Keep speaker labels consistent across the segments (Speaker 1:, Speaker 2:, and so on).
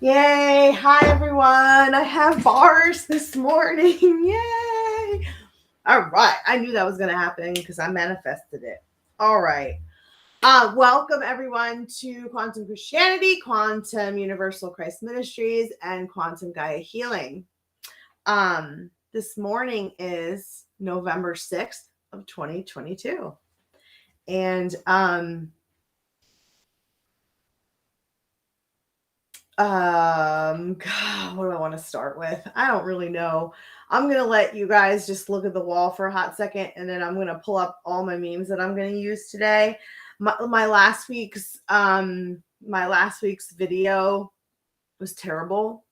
Speaker 1: Yay. Hi, everyone. I have bars this morning. Yay. All right. I knew that was going to happen because I manifested it. All right. Welcome, everyone, to Quantum Christianity, Quantum Universal Christ Ministries, and Quantum Gaia Healing. This morning is November 6th of 2022. And God, what do I want to start with? I don't really know. I'm gonna let you guys just look at the wall for a hot second, and then I'm gonna pull up all my memes that I'm gonna use today. My last week's video was terrible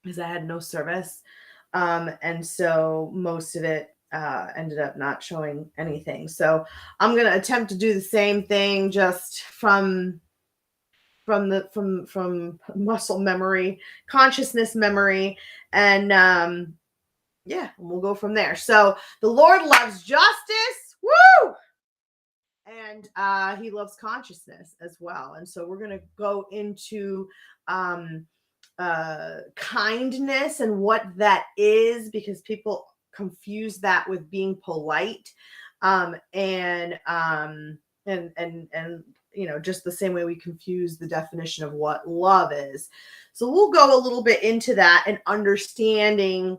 Speaker 1: because I had no service, and so most of it ended up not showing anything. So I'm gonna attempt to do the same thing, just from muscle memory, consciousness memory, and yeah, we'll go from there. So the Lord loves justice, woo, and he loves consciousness as well. And so we're going to go into kindness and what that is, because people confuse that with being polite, and just the same way we confuse the definition of what love is. So we'll go a little bit into that and understanding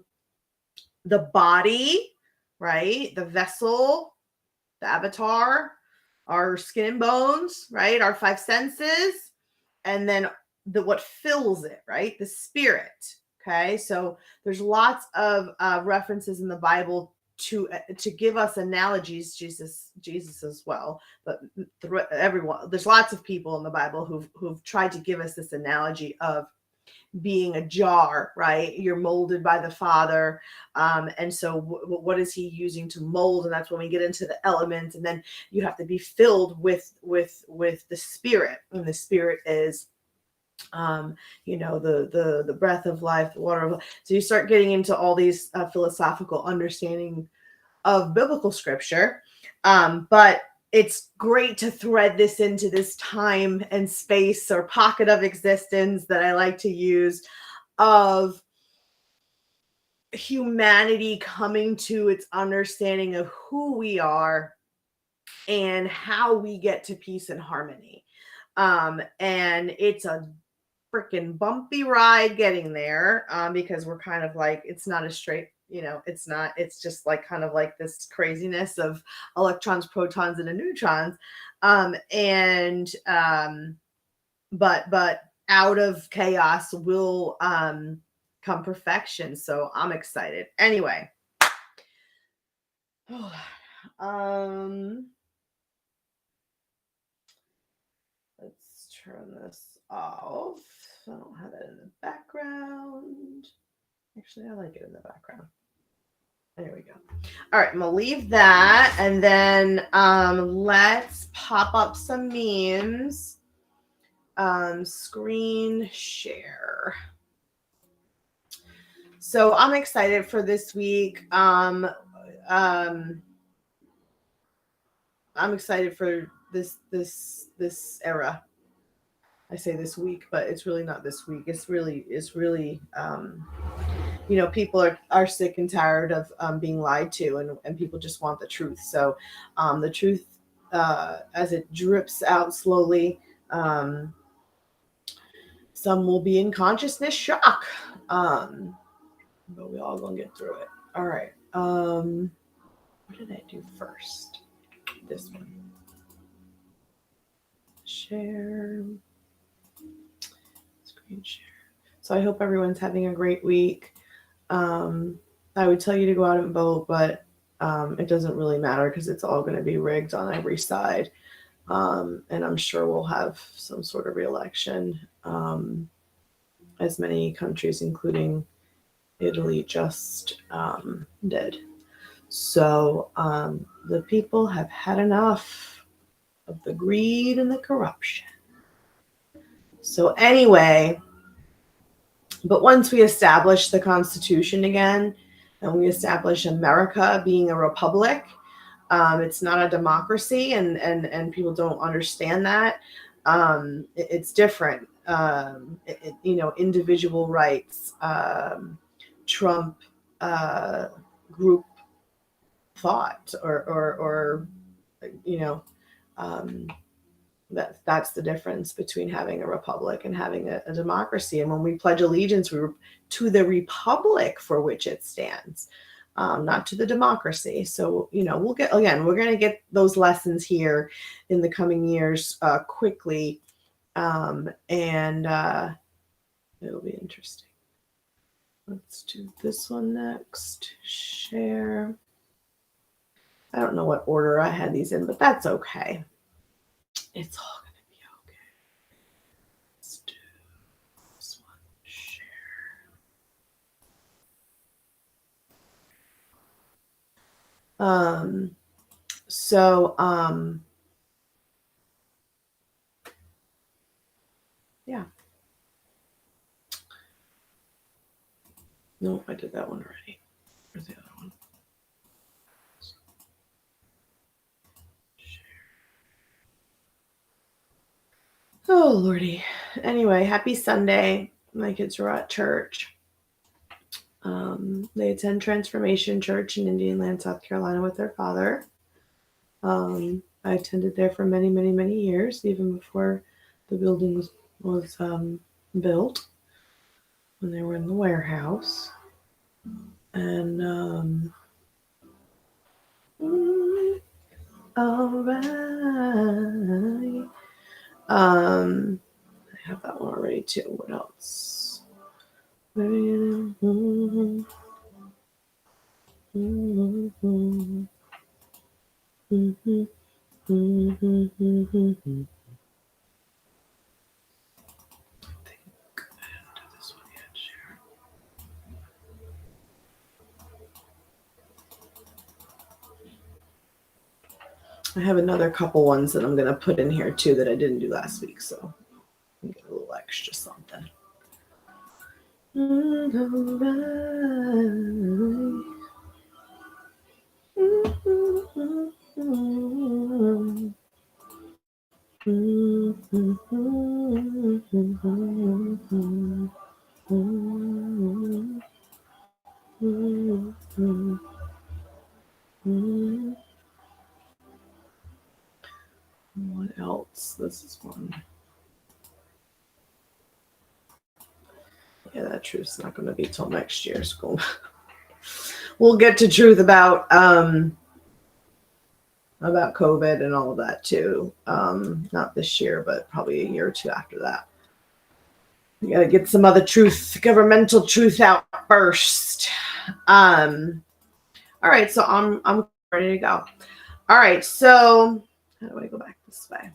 Speaker 1: the body, right? The vessel, the avatar, our skin and bones, right? Our five senses, and then what fills it, right? The spirit. Okay, so there's lots of references in the Bible to give us analogies. Jesus as well, but everyone, there's lots of people in the Bible who've tried to give us this analogy of being a jar, right? You're molded by the Father, and so what is he using to mold? And that's when we get into the elements, and then you have to be filled with the Spirit, and the Spirit is the breath of life, the water of life. So you start getting into all these philosophical understanding of biblical scripture, but it's great to thread this into this time and space or pocket of existence that I like to use, of humanity coming to its understanding of who we are and how we get to peace and harmony. And it's a freaking bumpy ride getting there, because we're kind of like, it's not a straight, it's just like kind of like this craziness of electrons, protons, and neutrons, but out of chaos will come perfection. So I'm excited. Anyway, let's turn this off. I don't have it in the background. Actually, I like it in the background. There we go. All right, I'm gonna leave that, and then let's pop up some memes. Screen share. So I'm excited for this week. I'm excited for this era. I say this week, but it's really not this week. It's really people are sick and tired of being lied to, and people just want the truth. So the truth, as it drips out slowly, some will be in consciousness shock, but we all gonna get through it. All right. What did I do first? This one. Share. Screen share. So I hope everyone's having a great week. I would tell you to go out and vote, but it doesn't really matter because it's all going to be rigged on every side. And I'm sure we'll have some sort of re-election, as many countries, including Italy, just did. So the people have had enough of the greed and the corruption. So anyway, but once we establish the Constitution again, and we establish America being a republic, it's not a democracy, and people don't understand that. It's different. individual rights, Trump group thought, or um, that's the difference between having a republic and having a democracy. And when we pledge allegiance, we were to the republic for which it stands, not to the democracy. So, we're going to get those lessons here in the coming years quickly. And it'll be interesting. Let's do this one next. Share. I don't know what order I had these in, but that's okay. It's all going to be okay. Let's do this one. Share. Yeah. No, I did that one already. Where's the other one? Oh, Lordy. Anyway, happy Sunday. My kids were at church. They attend Transformation Church in Indian Land, South Carolina with their father. I attended there for many, many, many years, even before the building was built, when they were in the warehouse. And all right. I have that one already too. What else? I have another couple ones that I'm going to put in here too that I didn't do last week, so I'll get a little extra something. What else? This is one. Yeah, that truth's not going to be till next year. So we'll get to truth about COVID and all of that too. Not this year, but probably a year or two after that. We got to get some other truth, governmental truth out first. All right, so I'm ready to go. All right, so how do I go back this way?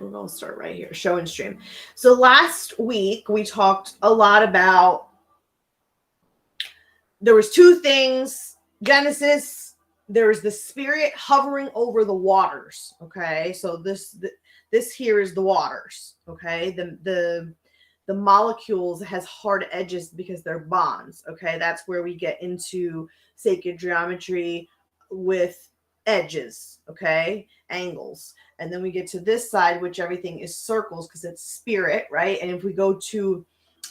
Speaker 1: We're going to start right here, show and stream. So last week we talked a lot about, there was two things. Genesis, there was the spirit hovering over the waters. Okay, so this here is the waters. Okay, the molecules has hard edges because they're bonds. Okay, that's where we get into sacred geometry with edges. Okay, angles. And then we get to this side, which everything is circles because it's spirit, right? And if we go to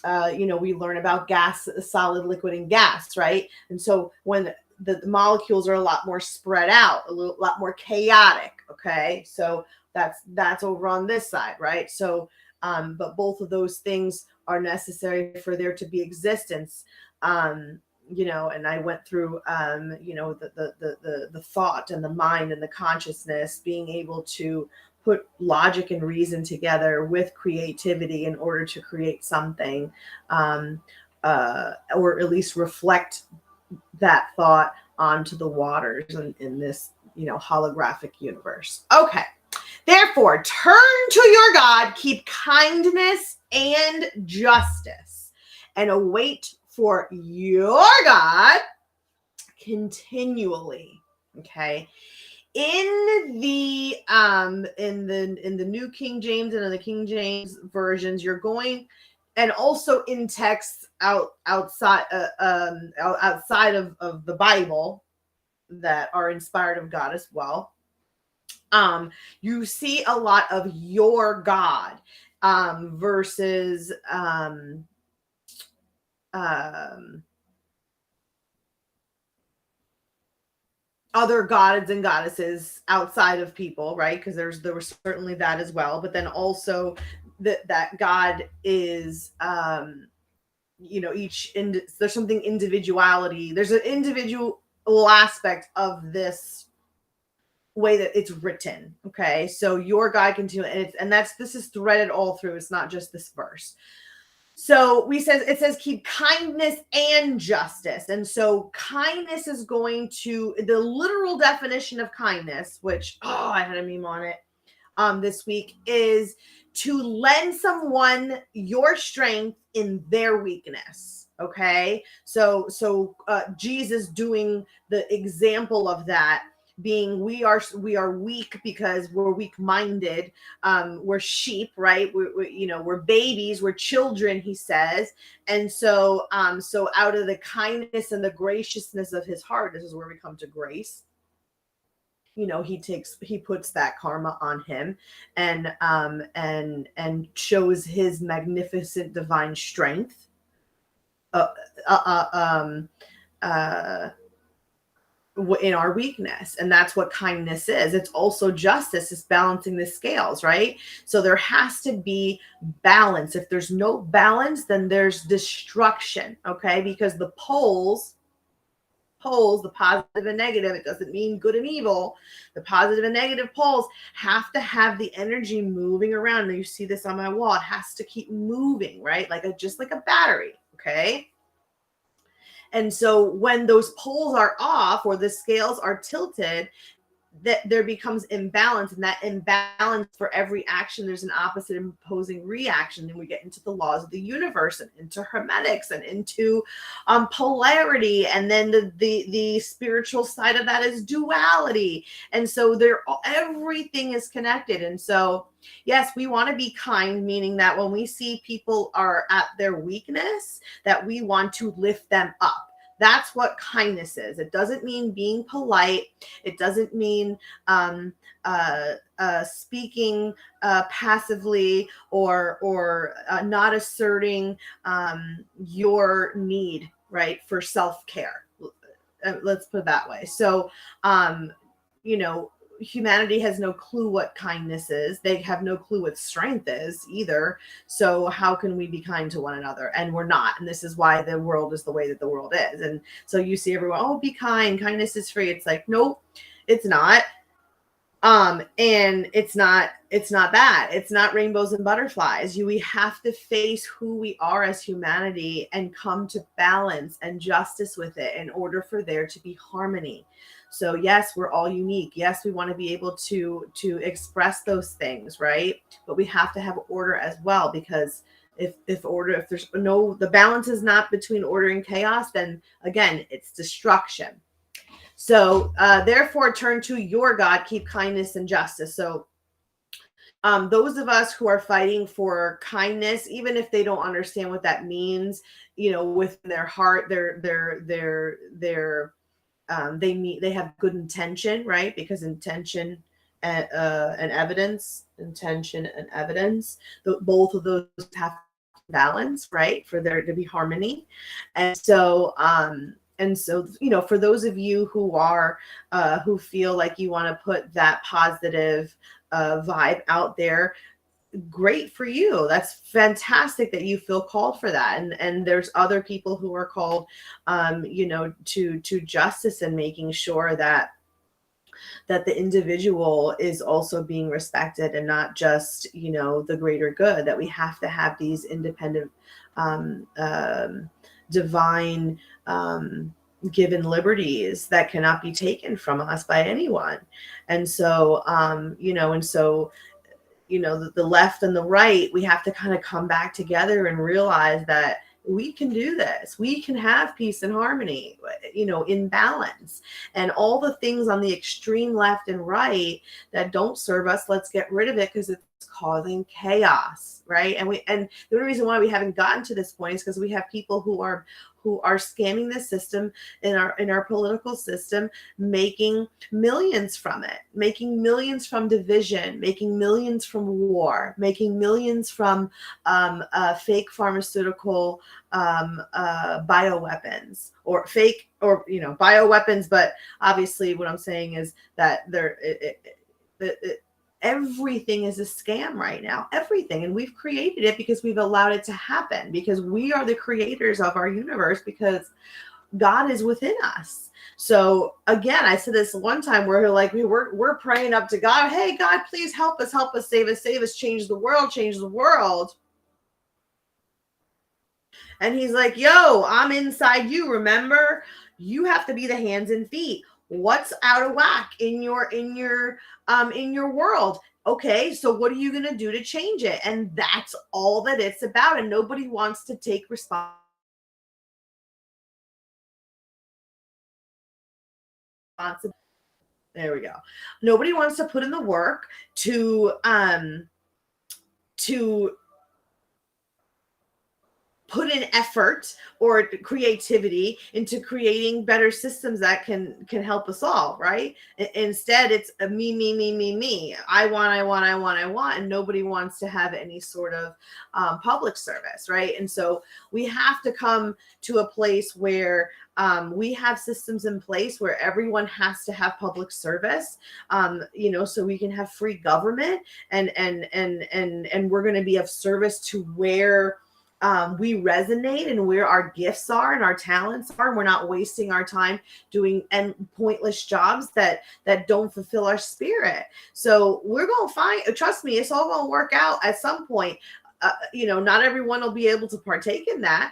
Speaker 1: we learn about gas, solid, liquid, and gas, right? And so when the molecules are a lot more spread out, a lot more chaotic, okay? So that's over on this side, right? So, but both of those things are necessary for there to be existence. And I went through, the thought and the mind and the consciousness being able to put logic and reason together with creativity in order to create something, or at least reflect that thought onto the waters in this, holographic universe. Okay. Therefore, turn to your God, keep kindness and justice, and await for your God continually. Okay. In the New King James and in the King James versions, you're going, and also in texts outside of the Bible that are inspired of God as well. You see a lot of your God versus other gods and goddesses outside of people, right? Because there was certainly that as well, but then also that God is there's something individuality. There's an individual aspect of this way that it's written. Okay, so your God can do it, and this is threaded all through. It's not just this verse. So it says keep kindness and justice. And so kindness is going to, the literal definition of kindness, which, I had a meme on it this week, is to lend someone your strength in their weakness. Okay. So Jesus doing the example of that, being we are weak because we're weak-minded, we're sheep, right? We're babies, we're children, he says. And so so out of the kindness and the graciousness of his heart, this is where we come to grace. He puts that karma on him, and shows his magnificent divine strength in our weakness. And that's what kindness is. It's also justice. It's balancing the scales, right? So there has to be balance. If there's no balance, then there's destruction. Okay, because the poles, the positive and negative, it doesn't mean good and evil. The positive and negative poles have to have the energy moving around. Now you see this on my wall. It has to keep moving, right? Just like a battery. Okay. And so when those poles are off or the scales are tilted, that there becomes imbalance, and that imbalance, for every action there's an opposite imposing reaction. Then we get into the laws of the universe and into hermetics and into polarity, and then the spiritual side of that is duality. And so everything is connected. And so yes, we want to be kind, meaning that when we see people are at their weakness, that we want to lift them up. That's what kindness is. It doesn't mean being polite. It doesn't mean speaking passively or not asserting your need, right, for self-care. Let's put it that way. So, humanity has no clue what kindness is. They have no clue what strength is either. So how can we be kind to one another? And we're not. And this is why the world is the way that the world is. And so you see everyone, oh, be kind. Kindness is free. It's like, nope, it's not. And it's not that. It's not rainbows and butterflies. We have to face who we are as humanity and come to balance and justice with it in order for there to be harmony. So yes, we're all unique. Yes, we want to be able to express those things, right? But we have to have order as well, because if there's the balance is not between order and chaos, then again, it's destruction. So therefore turn to your God, keep kindness and justice. So those of us who are fighting for kindness, even if they don't understand what that means, within their heart, they have good intention, right? Because intention and evidence, both of those have to balance, right, for there to be harmony. And so for those of you who are who feel like you want to put that positive vibe out there, great for you. That's fantastic that you feel called for that. And there's other people who are called to justice and making sure that the individual is also being respected, and not just the greater good. That we have to have these independent divine given liberties that cannot be taken from us by anyone. And so the left and the right, we have to kind of come back together and realize that we can do this. We can have peace and harmony, in balance. And all the things on the extreme left and right that don't serve us, let's get rid of it, because it's causing chaos, right? And the only reason why we haven't gotten to this point is because we have people who are scamming the system in our political system, making millions from it, making millions from division, making millions from war, making millions from fake pharmaceutical bioweapons, or fake, or bioweapons. But obviously what I'm saying is that everything is a scam right now, everything. And we've created it because we've allowed it to happen, because we are the creators of our universe, because God is within us. So again, I said this one time where we're praying up to God, hey God, please help us, save us, change the world. And he's like, yo, I'm inside you, remember? You have to be the hands and feet. What's out of whack in your world? Okay, so what are you going to do to change it? And that's all that it's about. And nobody wants to take responsibility. There we go. Nobody wants to put in the work to put in effort or creativity into creating better systems that can help us all, right? Instead, it's a me. I want, and nobody wants to have any sort of public service, right? And so we have to come to a place where we have systems in place where everyone has to have public service, so we can have free government, and we're going to be of service to where we resonate and where our gifts are and our talents are. And we're not wasting our time doing pointless jobs that don't fulfill our spirit. So we're going to find, trust me, it's all going to work out at some point. Not everyone will be able to partake in that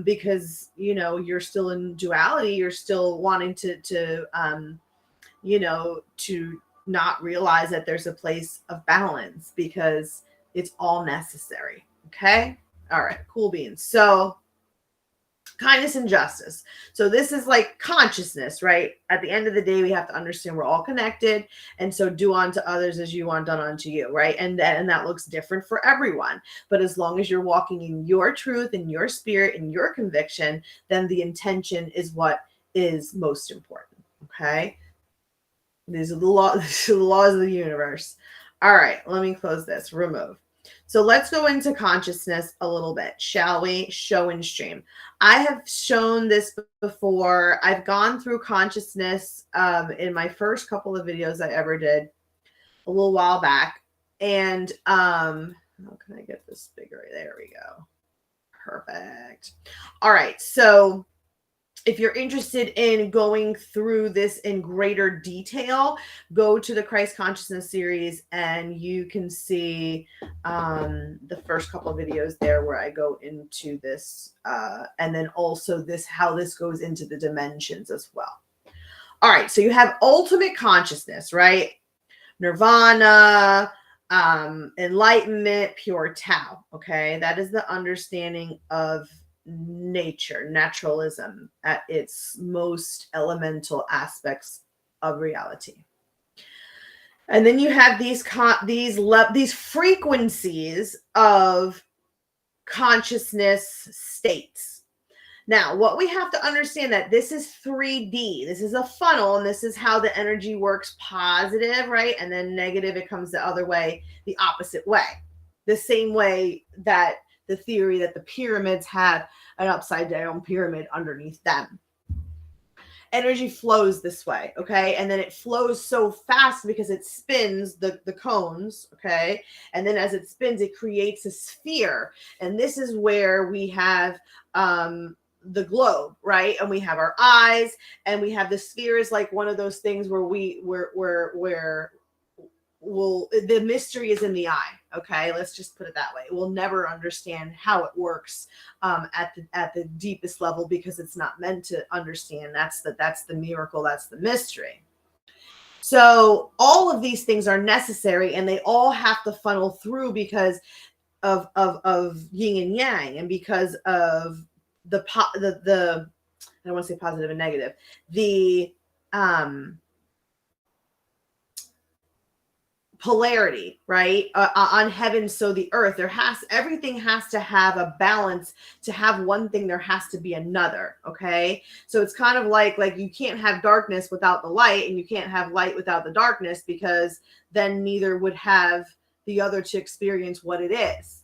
Speaker 1: because, you're still in duality. You're still wanting to not realize that there's a place of balance, because it's all necessary. Okay. All right, cool beans. So kindness and justice. So this is like consciousness, right? At the end of the day, we have to understand we're all connected. And so do unto others as you want done unto you, right? And that looks different for everyone. But as long as you're walking in your truth, in your spirit, in your conviction, then the intention is what is most important. Okay. These are the laws of the universe. All right, let me close this. Remove. So let's go into consciousness a little bit, shall we? Show and stream. I have shown this before. I've gone through consciousness in my first couple of videos I ever did a little while back. And how can I get this bigger? There we go. Perfect. All right. So if you're interested in going through this in greater detail, go to the Christ Consciousness series and you can see the first couple of videos there where I go into this and then also how this goes into the dimensions as well. All right, so you have ultimate consciousness, right? Nirvana, enlightenment, pure Tao, okay? That is the understanding of nature, naturalism at its most elemental aspects of reality. And then you have these frequencies of consciousness states. Now, what we have to understand that this is 3D. This is a funnel, and this is how the energy works: positive, right? And then negative, it comes the other way, the opposite way. The same way that the theory that the pyramids have an upside down pyramid underneath them. Energy flows this way, okay? And then it flows so fast because it spins the cones, okay? And then as it spins, it creates a sphere. And this is where we have the globe, right? And we have our eyes, and we have the sphere is like one of those things where the mystery is in the eye. Okay, let's just put it that way. We'll never understand how it works at the deepest level, because it's not meant to understand. That's the miracle. That's the mystery. So all of these things are necessary, and they all have to funnel through because of yin and yang, and because of the I don't want to say positive and negative. The polarity, right? On heaven, so the earth. Everything has to have a balance. To have one thing, there has to be another. Okay, so it's kind of like you can't have darkness without the light, and you can't have light without the darkness, because then neither would have the other to experience what it is.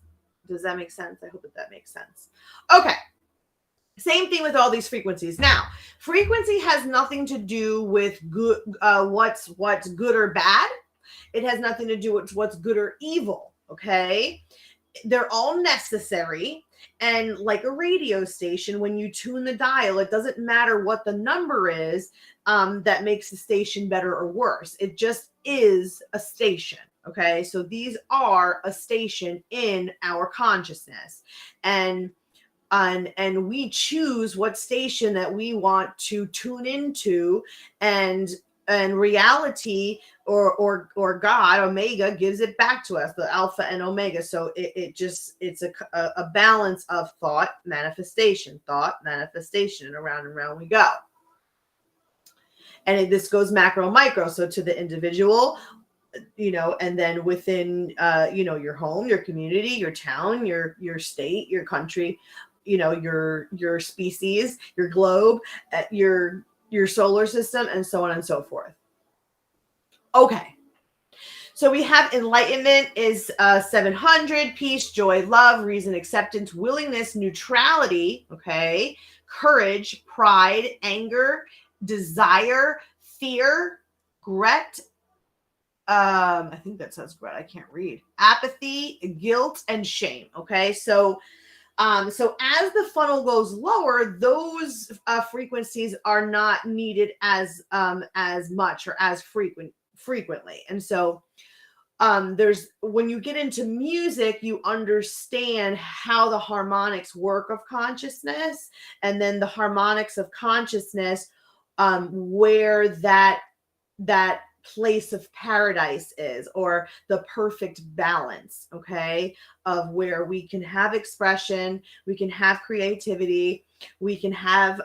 Speaker 1: Does that make sense? I hope that makes sense. Okay. Same thing with all these frequencies. Now, frequency has nothing to do with good, what's good or bad. It has nothing to do with what's good or evil. Okay, they're all necessary. And like a radio station, when you tune the dial, it doesn't matter what the number is that makes the station better or worse. It just is a station. Okay, so these are a station in our consciousness, and we choose what station that we want to tune into, and reality or God, Omega, gives it back to us, the Alpha and Omega. So it's a balance of thought, manifestation, and around we go. And this goes macro and micro, so to the individual, and then within your home, your community, your town, your state, your country, your species, your globe, your solar system, and so on and so forth. Okay, so we have enlightenment is 700, peace, joy, love, reason, acceptance, willingness, neutrality, okay, courage, pride, anger, desire, fear, regret, I think that says regret, I can't read, apathy, guilt, and shame. Okay, so as the funnel goes lower, those frequencies are not needed as much or as frequently. And so when you get into music, you understand how the harmonics work of consciousness, and then the harmonics of consciousness, where that place of paradise is, or the perfect balance, okay, of where we can have expression, we can have creativity, we can have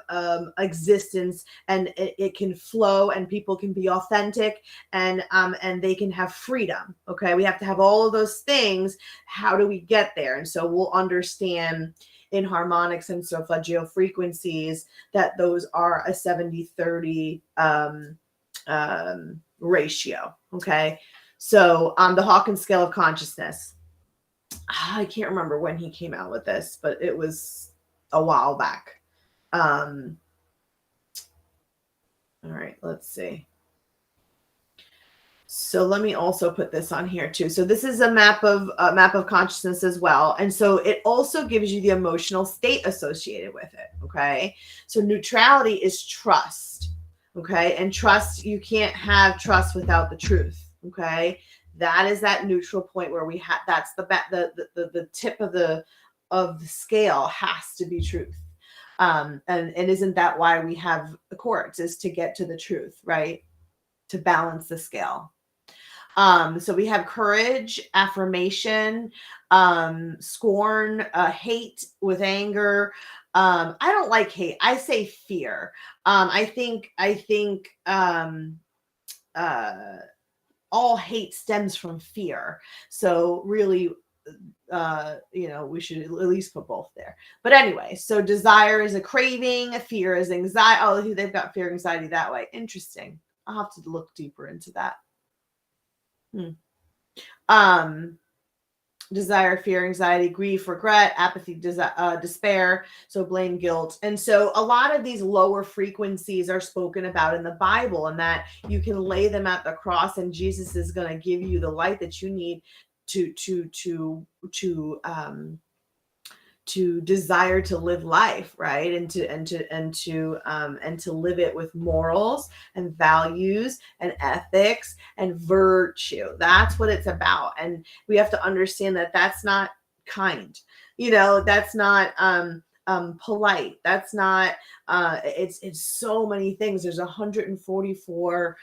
Speaker 1: existence, and it can flow, and people can be authentic, and they can have freedom. Okay, we have to have all of those things. How do we get there? And so we'll understand in harmonics and solfeggio frequencies that those are a 70-30 ratio. Okay, so the Hawkins scale of consciousness, I can't remember when he came out with this, but it was a while back. All right, let's see. So let me also put this on here too. So this is a map of consciousness as well. And so it also gives you the emotional state associated with it. Okay, so neutrality is trust. Okay, and trust, you can't have trust without the truth. Okay, that is that neutral point where we have, that's the tip of the scale has to be truth. And isn't that why we have the courts, is to get to the truth, right? To balance the scale. So we have courage, affirmation, scorn, hate with anger. I don't like hate. I say fear. I think all hate stems from fear. So really, we should at least put both there. But anyway, so desire is a craving, fear is anxiety. Oh, they've got fear, anxiety that way. Interesting. I'll have to look deeper into that. Desire, fear, anxiety, grief, regret, apathy, despair, so blame, guilt. And so a lot of these lower frequencies are spoken about in the Bible, and that you can lay them at the cross, and Jesus is going to give you the light that you need to desire to live life, right? And to live it with morals and values and ethics and virtue. That's what it's about. And we have to understand that that's not kind, that's not polite, that's not it's so many things. There's 144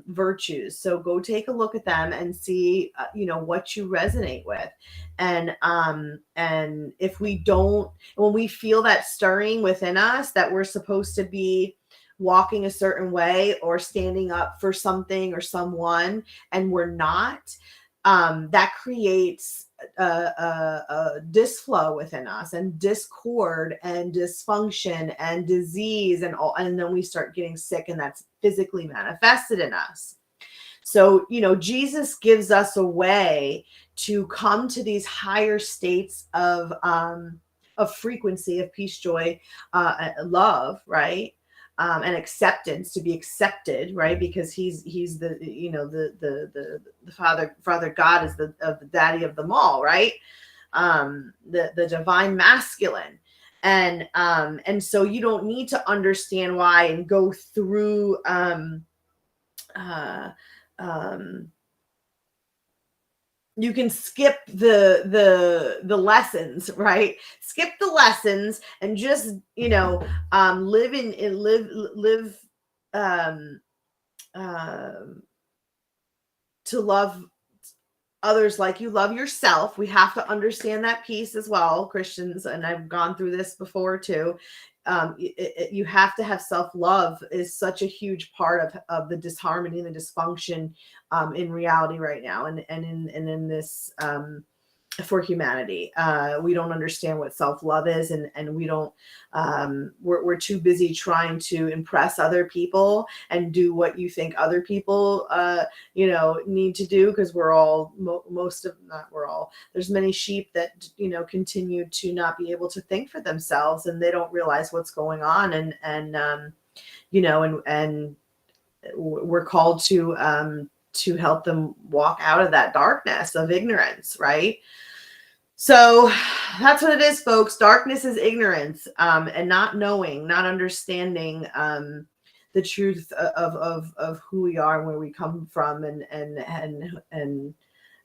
Speaker 1: virtues. So go take a look at them and see what you resonate with. And if we don't, when we feel that stirring within us that we're supposed to be walking a certain way or standing up for something or someone, and we're not, that creates a disflow within us, and discord and dysfunction and disease and all, and then we start getting sick, and that's physically manifested in us. So, Jesus gives us a way to come to these higher states of frequency, of peace, joy, love, right? And acceptance, to be accepted, right? Because he's the father God is the daddy of them all, right? The divine masculine. And so you don't need to understand why and go through you can skip the lessons, right? Skip the lessons and just live to love others like you love yourself. We have to understand that piece as well, Christians, and I've gone through this before too. You have to have self-love is such a huge part of the disharmony and the dysfunction in reality right now, and in this for humanity. We don't understand what self-love is, and we don't we're too busy trying to impress other people and do what you think other people need to do, because we're all there's many sheep that continue to not be able to think for themselves, and they don't realize what's going on, and we're called to help them walk out of that darkness of ignorance, right? So that's what it is, folks. Darkness is ignorance, and not knowing, not understanding the truth of who we are and where we come from, and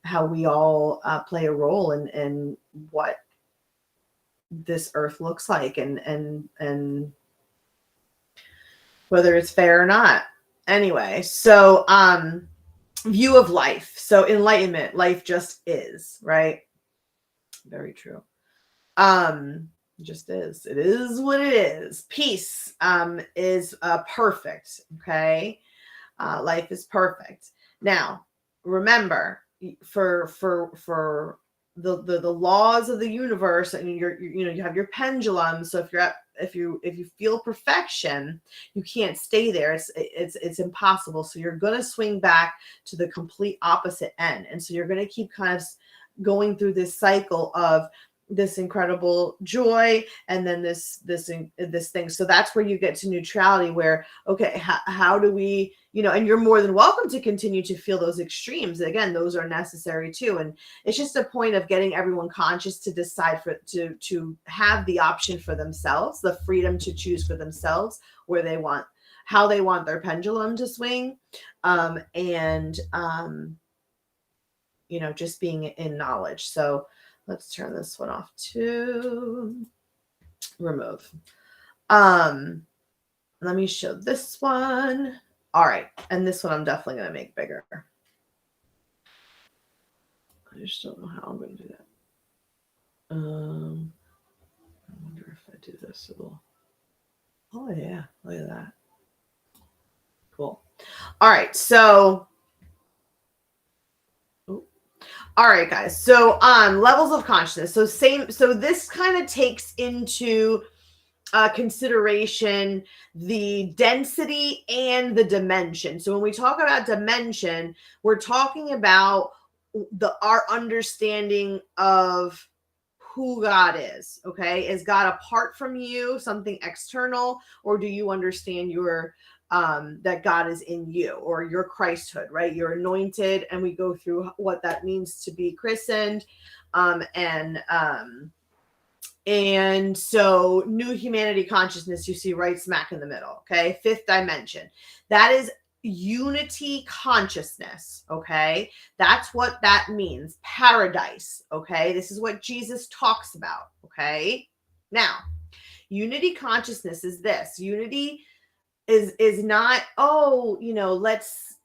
Speaker 1: how we all play a role in what this earth looks like, and whether it's fair or not. Anyway, so view of life. So enlightenment, life just is, right? Very true. Just is. It is what it is. Peace is perfect. Okay. Life is perfect. Now, remember, for the laws of the universe, and you have your pendulum. So if you feel perfection, you can't stay there. It's impossible. So you're going to swing back to the complete opposite end, and so you're going to keep kind of going through this cycle of this incredible joy, and then this thing. So that's where you get to neutrality, where, okay, how do we, and you're more than welcome to continue to feel those extremes. Again, those are necessary too. And it's just a point of getting everyone conscious to decide to have the option for themselves, the freedom to choose for themselves how they want their pendulum to swing. Just being in knowledge. So let's turn this one off to remove. Let me show this one. All right. And this one I'm definitely going to make bigger. I just don't know how I'm going to do that. I wonder if I do this, it'll. Oh, yeah. Look at that. Cool. All right. So. All right, guys. So levels of consciousness. So this kind of takes into consideration the density and the dimension. So when we talk about dimension, we're talking about our understanding of who God is. Okay, is God apart from you, something external, or do you understand that God is in you, or your Christhood, right? You're anointed, and we go through what that means to be christened, and so new humanity consciousness, you see right smack in the middle. Okay, fifth dimension, that is unity consciousness. Okay, that's what that means. Paradise. Okay, this is what Jesus talks about. Okay, now unity consciousness is this. Unity is not, let's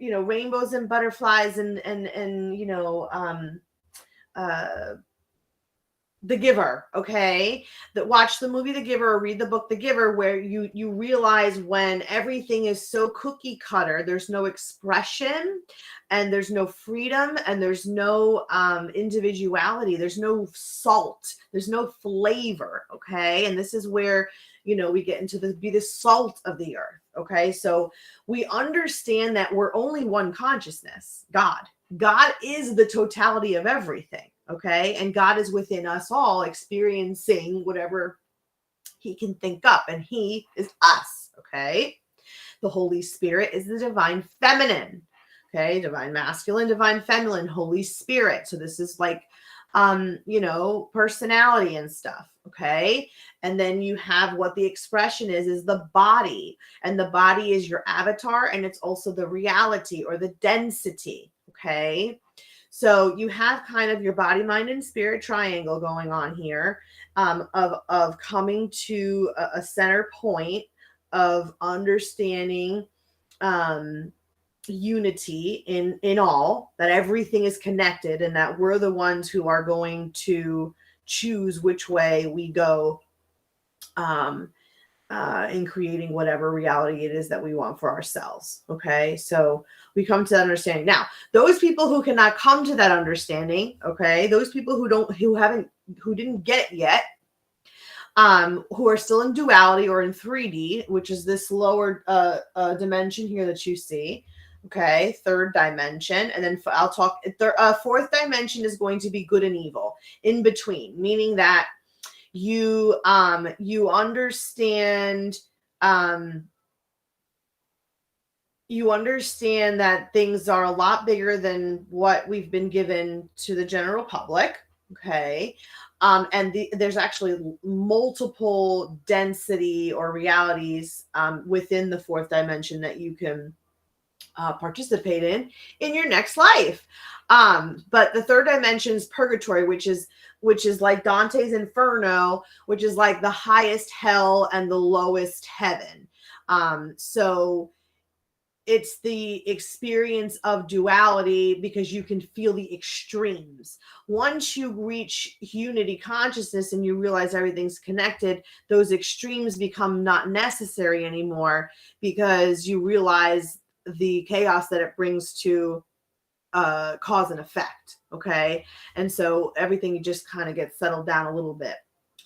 Speaker 1: rainbows and butterflies and The Giver, okay? That watch the movie The Giver or read the book The Giver, where you realize when everything is so cookie cutter, there's no expression and there's no freedom and there's no individuality, there's no salt, there's no flavor, okay? And this is where, you know, we get into be the salt of the earth, okay? So we understand that we're only one consciousness, God. God is the totality of everything. Okay. And God is within us all experiencing whatever he can think up, and he is us. Okay. The Holy Spirit is the divine feminine. Okay. Divine masculine, divine feminine, Holy Spirit. So this is like, you know, personality and stuff. Okay. And then you have what the expression is the body, and the body is your avatar, and it's also the reality or the density. Okay. So you have kind of your body, mind, and spirit triangle going on here, of coming to a center point of understanding unity in all, that everything is connected, and that we're the ones who are going to choose which way we go in creating whatever reality it is that we want for ourselves. Okay. So we come to that understanding. Now, those people who cannot come to that understanding, okay, those people who didn't get it yet, who are still in duality or in 3D, which is this lower dimension here that you see. Okay, third dimension, and then I'll talk. Fourth dimension is going to be good and evil in between, meaning that you understand that things are a lot bigger than what we've been given to the general public. Okay. And there's actually multiple density or realities within the fourth dimension that you can participate in your next life. But the third dimension is purgatory, which is like Dante's Inferno, which is like the highest hell and the lowest heaven. So it's the experience of duality, because you can feel the extremes. Once you reach unity consciousness and you realize everything's connected, those extremes become not necessary anymore, because you realize the chaos that it brings to cause and effect. Okay. And so everything just kind of gets settled down a little bit.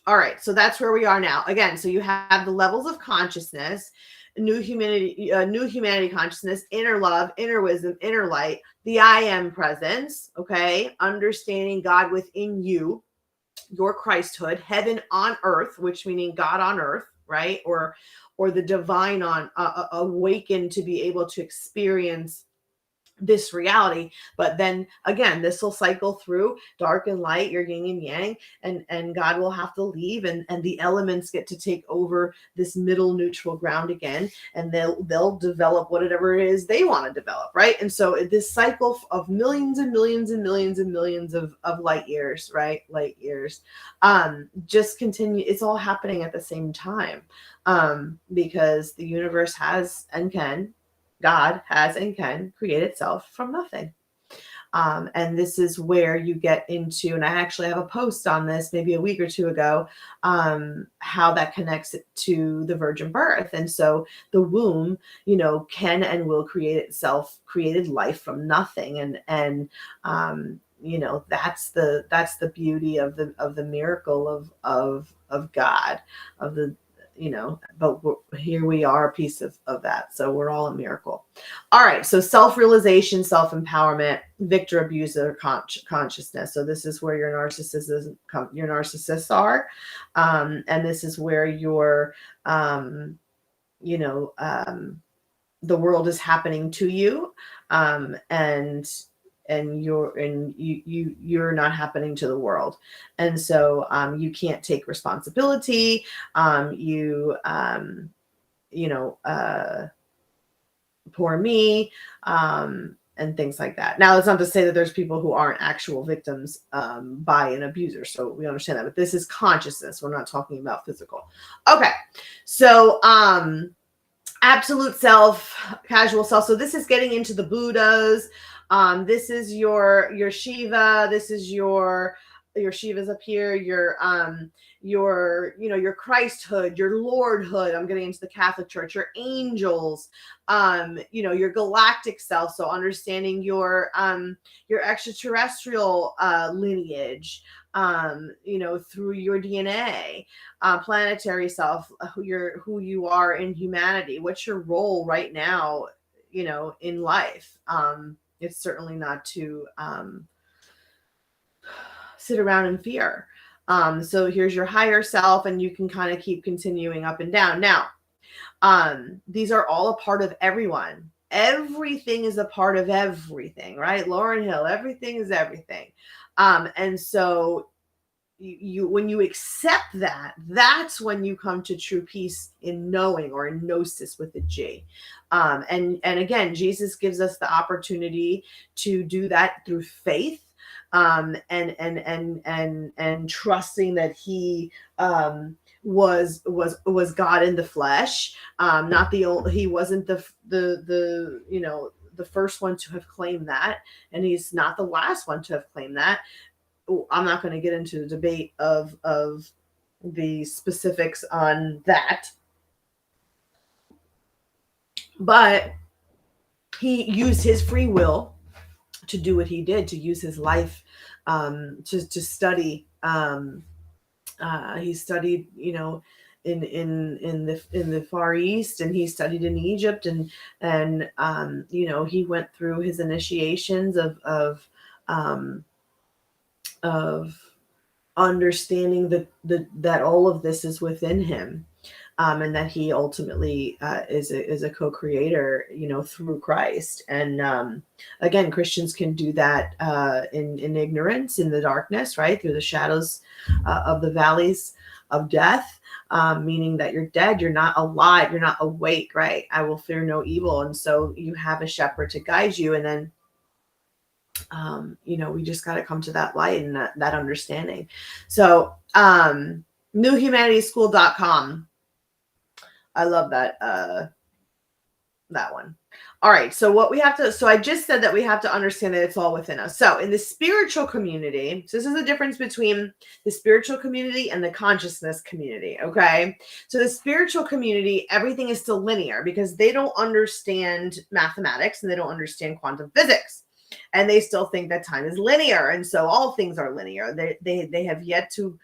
Speaker 1: All right. So that's where we are now. Again, so you have the levels of consciousness: new humanity consciousness, inner love, inner wisdom, inner light, the I am presence. Okay. Understanding God within you, your Christhood, heaven on earth, which meaning God on earth, right? Or the divine on awakened to be able to experience this reality. But then again, this will cycle through dark and light, your yin and yang, and God will have to leave, and the elements get to take over this middle neutral ground again, and they'll develop whatever it is they want to develop, right? And so this cycle of millions and millions and millions and millions of light years, right? Light years, just continue. It's all happening at the same time, because the universe has and can, God has and can create itself from nothing. And this is where you get into, and I actually have a post on this maybe a week or two ago, how that connects to the virgin birth. And so the womb, you know, can and will created life from nothing. And you know, that's the beauty of the miracle of God, of the, you know, but here we are, a piece of that. So we're all a miracle. All right. So self-realization, self-empowerment, victor, abuser, consciousness. So this is where your narcissists are. And this is where your, you know, the world is happening to you. And you're not happening to the world. And so you can't take responsibility. Poor me, and things like that. Now, it's not to say that there's people who aren't actual victims by an abuser. So we understand that, but this is consciousness. We're not talking about physical. Okay. So, absolute self, casual self. So this is getting into the Buddhas. This is your Shiva. This is your your Shivas up here, your your Christhood, your Lordhood. I'm getting into the Catholic Church, your angels, your galactic self. So understanding your extraterrestrial lineage, through your DNA, planetary self, who you are in humanity. What's your role right now, in life? It's certainly not to sit around in fear. So here's your higher self, and you can kind of keep continuing up and down. Now, these are all a part of everyone. Everything is a part of everything, right? Lauryn Hill, everything is everything. And so you when you accept that, that's when you come to true peace in knowing, or in gnosis with a G. And again, Jesus gives us the opportunity to do that through faith, and trusting that he was God in the flesh. Not the old, he wasn't the first one to have claimed that, and he's not the last one to have claimed that. I'm not going to get into the debate of the specifics on that, but he used his free will to do what he did, to use his life to study. He studied, in the Far East, and he studied in Egypt, and he went through his initiations of understanding that all of this is within him, and that he ultimately is a co-creator, through Christ. And again, Christians can do that in ignorance, in the darkness, right, through the shadows of the valleys of death, meaning that you're dead, you're not alive, you're not awake, right? I will fear no evil. And so you have a shepherd to guide you, and then we just got to come to that light and that understanding. So newhumanityschool.com. I love that one. All right. So I just said that we have to understand that it's all within us. So in the spiritual community, so this is the difference between the spiritual community and the consciousness community. Okay. So the spiritual community, everything is still linear because they don't understand mathematics and they don't understand quantum physics. And they still think that time is linear. And so all things are linear. They have yet to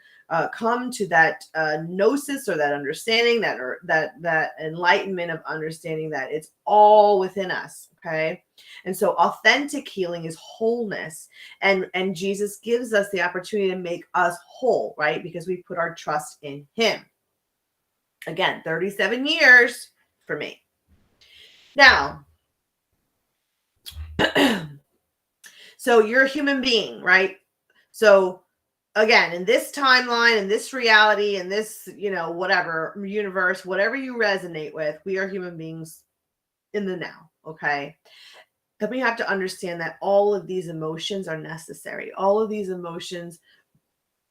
Speaker 1: come to that gnosis, or that understanding, that enlightenment of understanding that it's all within us. Okay. And so authentic healing is wholeness. And Jesus gives us the opportunity to make us whole, right? Because we put our trust in him. Again, 37 years for me. Now, so you're a human being, right? So again, in this timeline, in this reality, in this, whatever universe, whatever you resonate with, we are human beings in the now. Okay. Then we have to understand that all of these emotions are necessary. All of these emotions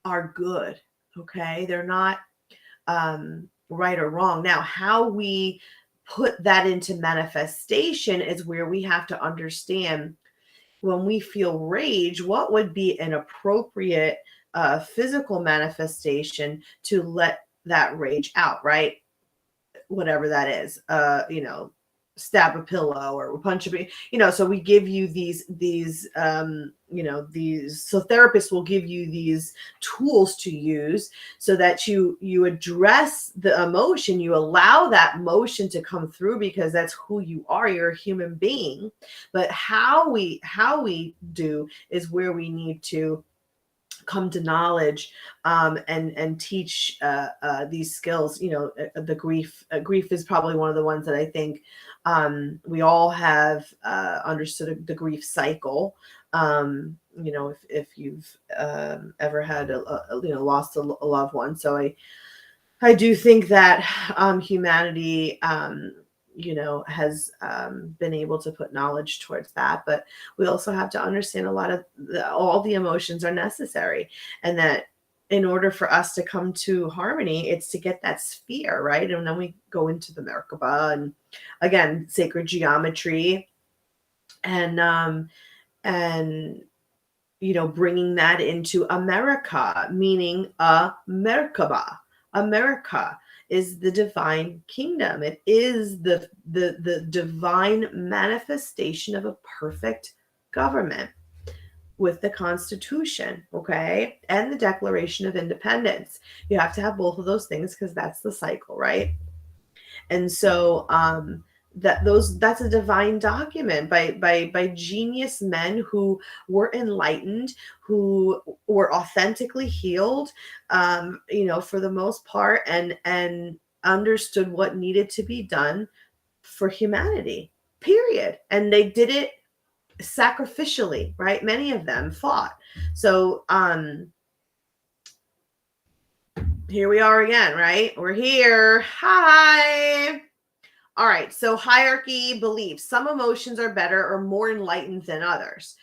Speaker 1: are good. Okay. They're not right or wrong. Now, how we put that into manifestation is where we have to understand, when we feel rage, what would be an appropriate physical manifestation to let that rage out, right? Whatever that is, stab a pillow or punch a, so we give you these, so therapists will give you these tools to use so that you address the emotion, you allow that emotion to come through, because that's who you are. You're a human being. But how we do is where we need to come to knowledge and teach these skills. The grief is probably one of the ones that I think we all have understood the grief cycle. If you've ever had lost a loved one. So I do think that humanity has been able to put knowledge towards that. But we also have to understand all the emotions are necessary, and that in order for us to come to harmony, it's to get that sphere, right? And then we go into the Merkaba, and again, sacred geometry, and bringing that into America, meaning Merkaba. America is the divine kingdom. It is the divine manifestation of a perfect government with the Constitution, okay, and the Declaration of Independence. You have to have both of those things because that's the cycle, right? And so that's a divine document by genius men who were enlightened, who were authentically healed, for the most part, and understood what needed to be done for humanity, period. And they did it sacrificially, right? Many of them fought. So here we are again, right? We're here. Hi. All right. So hierarchy beliefs. Some emotions are better or more enlightened than others.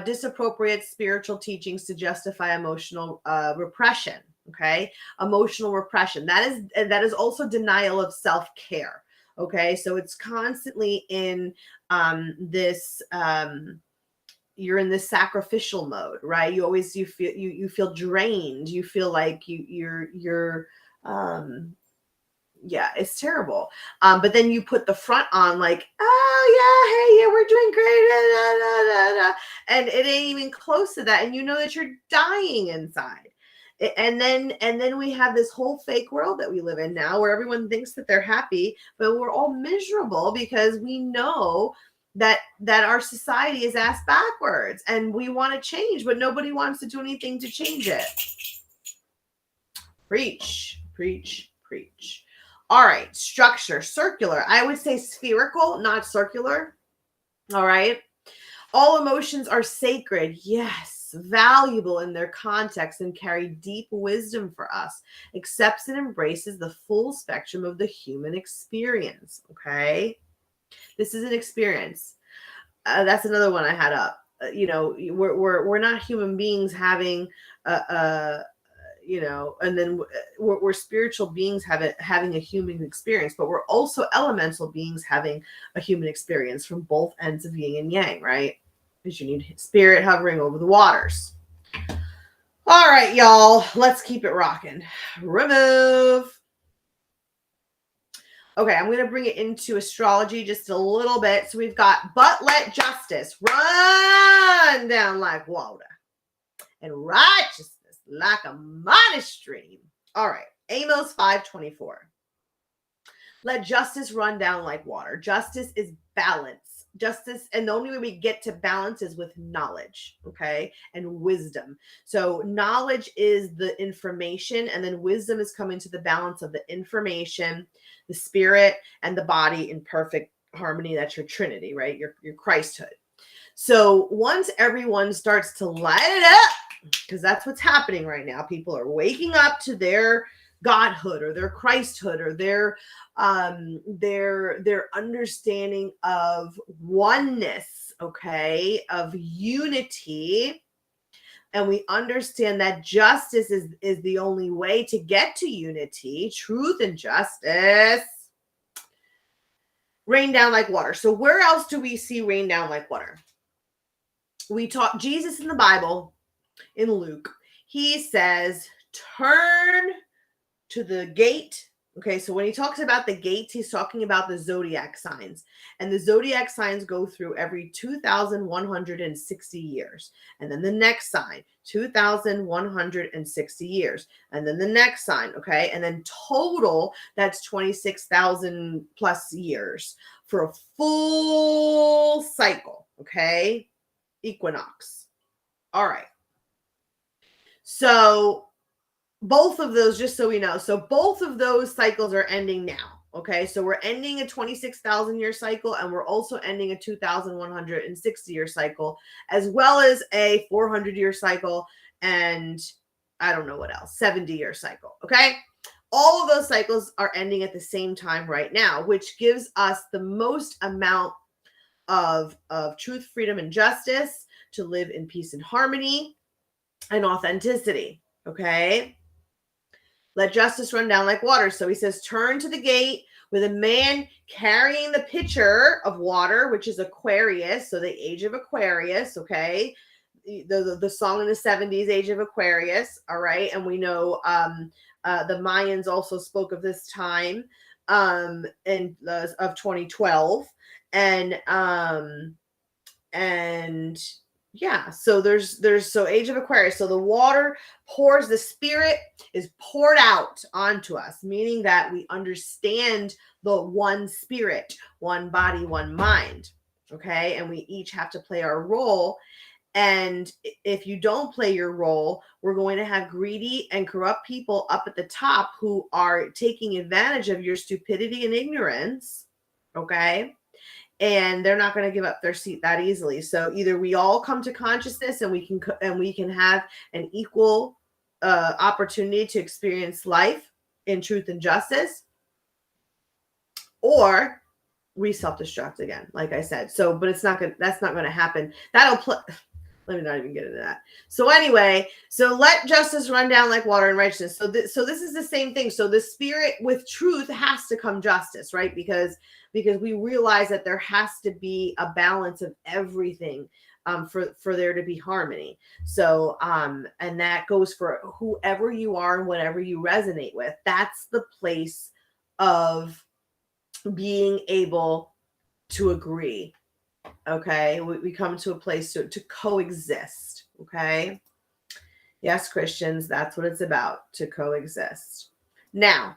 Speaker 1: Disappropriate spiritual teachings to justify emotional repression. Okay. Emotional repression. That is also denial of self-care. Okay. So it's constantly in this you're in this sacrificial mode, right? You feel drained. You feel like you're yeah, it's terrible. But then you put the front on like, oh yeah, hey, yeah, we're doing great. And it ain't even close to that. And you know that you're dying inside. And then we have this whole fake world that we live in now where everyone thinks that they're happy, but we're all miserable because we know that our society is ass backwards and we want to change, but nobody wants to do anything to change it. Preach, preach, preach. All right, structure, circular. I would say spherical, not circular. All right. All emotions are sacred. Yes, valuable in their context and carry deep wisdom for us. Accepts and embraces the full spectrum of the human experience. Okay. This is an experience. That's another one I had up. We're not human beings having and then we're spiritual beings having a human experience, but we're also elemental beings having a human experience from both ends of yin and yang, right? Because you need spirit hovering over the waters. All right, y'all, let's keep it rocking. Remove. Okay, I'm going to bring it into astrology just a little bit. So we've got, but let justice run down like water and righteousness like a mighty stream. All right, Amos 5:24. Let justice run down like water. Justice is balance. Justice, and the only way we get to balance is with knowledge, okay, and wisdom. So knowledge is the information, and then wisdom is coming to the balance of the information, the spirit, and the body in perfect harmony. That's your Trinity, right? Your Christhood. So once everyone starts to light it up, because that's what's happening right now, people are waking up to their godhood or their Christhood or their understanding of oneness, okay, of unity. And we understand that justice is the only way to get to unity, truth and justice. Rain down like water. So where else do we see rain down like water? We taught Jesus in the Bible, in Luke. He says, turn to the gate. Okay, so when he talks about the gates, he's talking about the zodiac signs. And the zodiac signs go through every 2,160 years. And then the next sign, 2,160 years. And then the next sign, okay? And then total, that's 26,000 plus years for a full cycle, okay? Equinox. All right. So both of those, just so we know, so both of those cycles are ending now. Okay, so we're ending a 26,000 year cycle, and we're also ending a 2,160 year cycle, as well as a 400 year cycle, and I don't know what else, 70 year cycle. Okay, all of those cycles are ending at the same time right now, which gives us the most amount of truth, freedom, and justice to live in peace and harmony and authenticity. Okay. Let justice run down like water. So he says, turn to the gate with a man carrying the pitcher of water, which is Aquarius. So the age of Aquarius. Okay. the song in the 70s, Age of Aquarius. All right. And we know the Mayans also spoke of this time of 2012. And yeah, so there's so Age of Aquarius. So the water pours, the spirit is poured out onto us, meaning that we understand the one spirit, one body, one mind. Okay. And we each have to play our role. And if you don't play your role, we're going to have greedy and corrupt people up at the top who are taking advantage of your stupidity and ignorance. Okay. And they're not going to give up their seat that easily. So either we all come to consciousness and we can have an equal opportunity to experience life in truth and justice, or we self-destruct again, like I said. So, but that's not going to happen. Let me not even get into that. So anyway, so let justice run down like water and righteousness. So this is the same thing. So the spirit with truth has to come justice, right? Because we realize that there has to be a balance of everything for there to be harmony. So and that goes for whoever you are and whatever you resonate with. That's the place of being able to agree. Okay, we come to a place to coexist. Okay, yes, Christians, that's what it's about, to coexist. Now,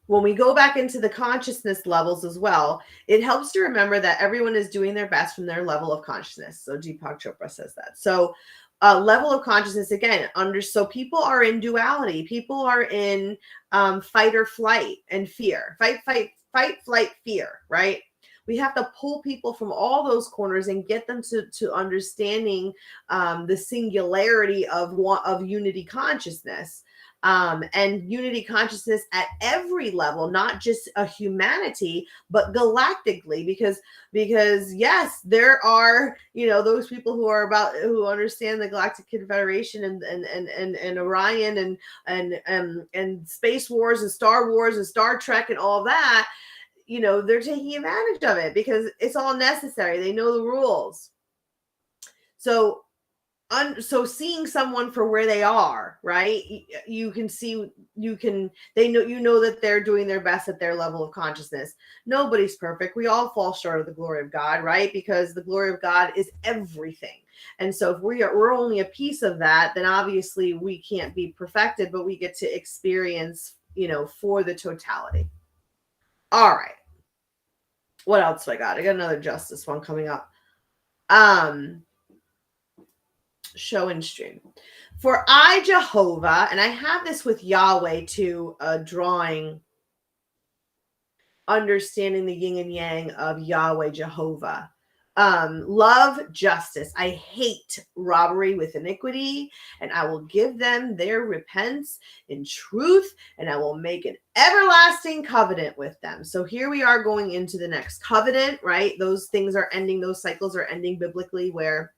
Speaker 1: when we go back into the consciousness levels as well, it helps to remember that everyone is doing their best from their level of consciousness. So Deepak Chopra says that. So level of consciousness, again, so people are in duality. People are in fight or flight and fear. Fight, flight, fear, right? We have to pull people from all those corners and get them to understanding the singularity of unity consciousness. And unity consciousness at every level, not just a humanity, but galactically, because yes, there are, those people who understand the Galactic Confederation and Orion and Space Wars and Star Wars and Star Trek and all that. They're taking advantage of it because it's all necessary. They know the rules. So seeing someone for where they are, right? They know that they're doing their best at their level of consciousness. Nobody's perfect. We all fall short of the glory of God, right? Because the glory of God is everything. And so if we're only a piece of that, then obviously we can't be perfected, but we get to experience, for the totality. All right. What else do I got? I got another justice one coming up. Show and stream. For I, Jehovah, and I have this with Yahweh too, drawing, understanding the yin and yang of Yahweh, Jehovah. Love justice. I hate robbery with iniquity, and I will give them their repentance in truth, and I will make an everlasting covenant with them. So here we are going into the next covenant, right? Those things are ending, those cycles are ending biblically, where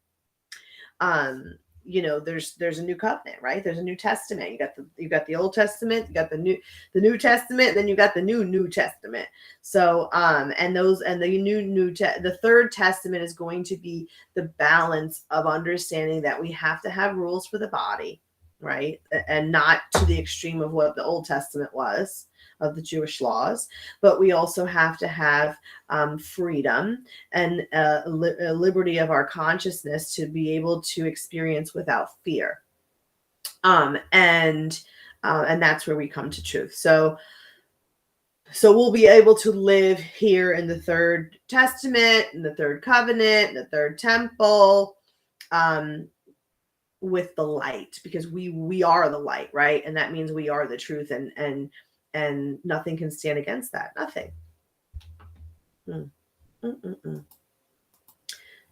Speaker 1: there's a new covenant, right? There's a New Testament. You got the Old Testament, you got the New Testament, then you got the New Testament. So the Third Testament is going to be the balance of understanding that we have to have rules for the body, right? And not to the extreme of what the Old Testament was, of the Jewish laws, but we also have to have freedom and liberty of our consciousness to be able to experience without fear. And that's where we come to truth. So we'll be able to live here in the Third Testament, in the Third Covenant, in the Third Temple, with the light, because we are the light, right? And that means we are the truth, and nothing can stand against that. Nothing.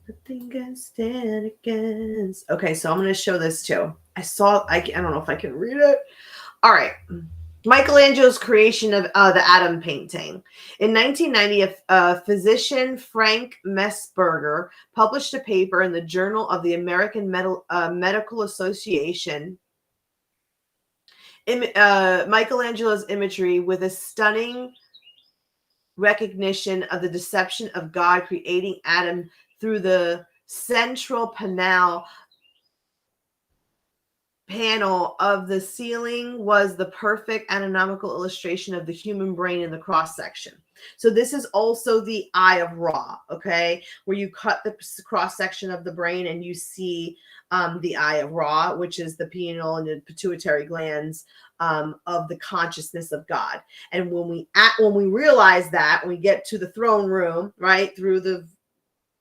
Speaker 1: Nothing can stand against. Okay, so I'm going to show this too. I don't know if I can read it. All right. Michelangelo's creation of the Adam painting. In 1990, a physician, Frank Messberger, published a paper in the Journal of the American Medical Association, Michelangelo's imagery with a stunning recognition of the deception of God creating Adam through the central panel panel of the ceiling was the perfect anatomical illustration of the human brain in the cross section. So this is also the eye of Ra, okay, where you cut the cross section of the brain and you see the eye of Ra, which is the pineal and the pituitary glands of the consciousness of God. And when we realize that, when we get to the throne room, right, through the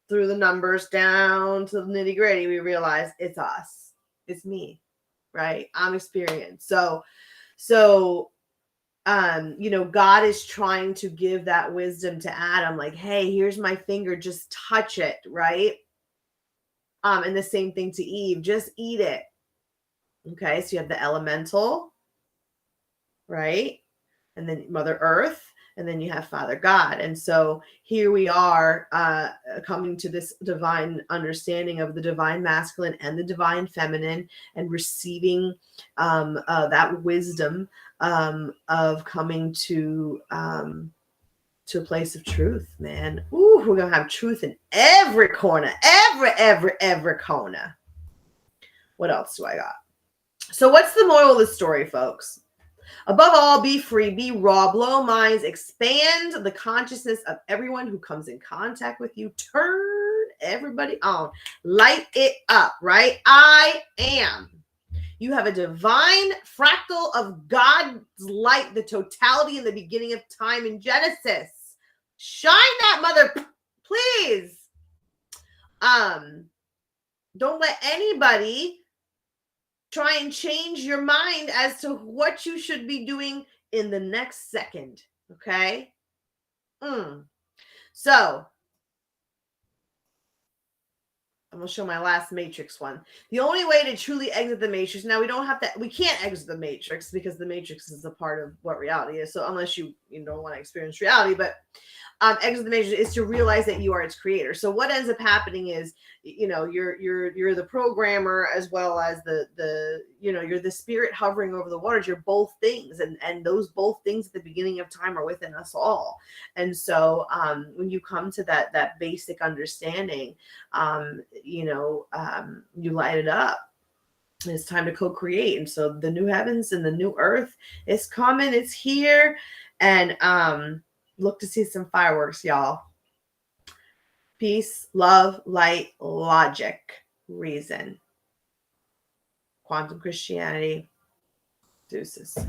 Speaker 1: numbers down to the nitty gritty, we realize it's us, it's me, right? I'm experienced. So God is trying to give that wisdom to Adam, like, hey, here's my finger, just touch it, right? And the same thing to Eve, just eat it. Okay, so you have the elemental, right? And then Mother Earth, and then you have Father God. And so here we are coming to this divine understanding of the divine masculine and the divine feminine, and receiving that wisdom of coming to a place of truth, man. Ooh, we're gonna have truth in every corner, every corner. What else do I got? So what's the moral of the story, folks? Above all, be free, be raw, blow minds, expand the consciousness of everyone who comes in contact with you. Turn everybody on. Light it up, right? I am. You have a divine fractal of God's light, the totality in the beginning of time in Genesis. Shine that mother, please. Don't let anybody try and change your mind as to what you should be doing in the next second. Okay. So I'm going to show my last matrix one. The only way to truly exit the matrix. Now we can't exit the matrix because the matrix is a part of what reality is. So unless you don't want to experience reality, but exit the matrix is to realize that you are its creator. So what ends up happening is, you're the programmer as well as you're the spirit hovering over the waters. You're both things, and those both things at the beginning of time are within us all. And so when you come to that basic understanding, you light it up. It's time to co-create. And so the new heavens and the new earth is coming. It's here. And look to see some fireworks, y'all. Peace, love, light, logic, reason. Quantum Christianity. Deuces.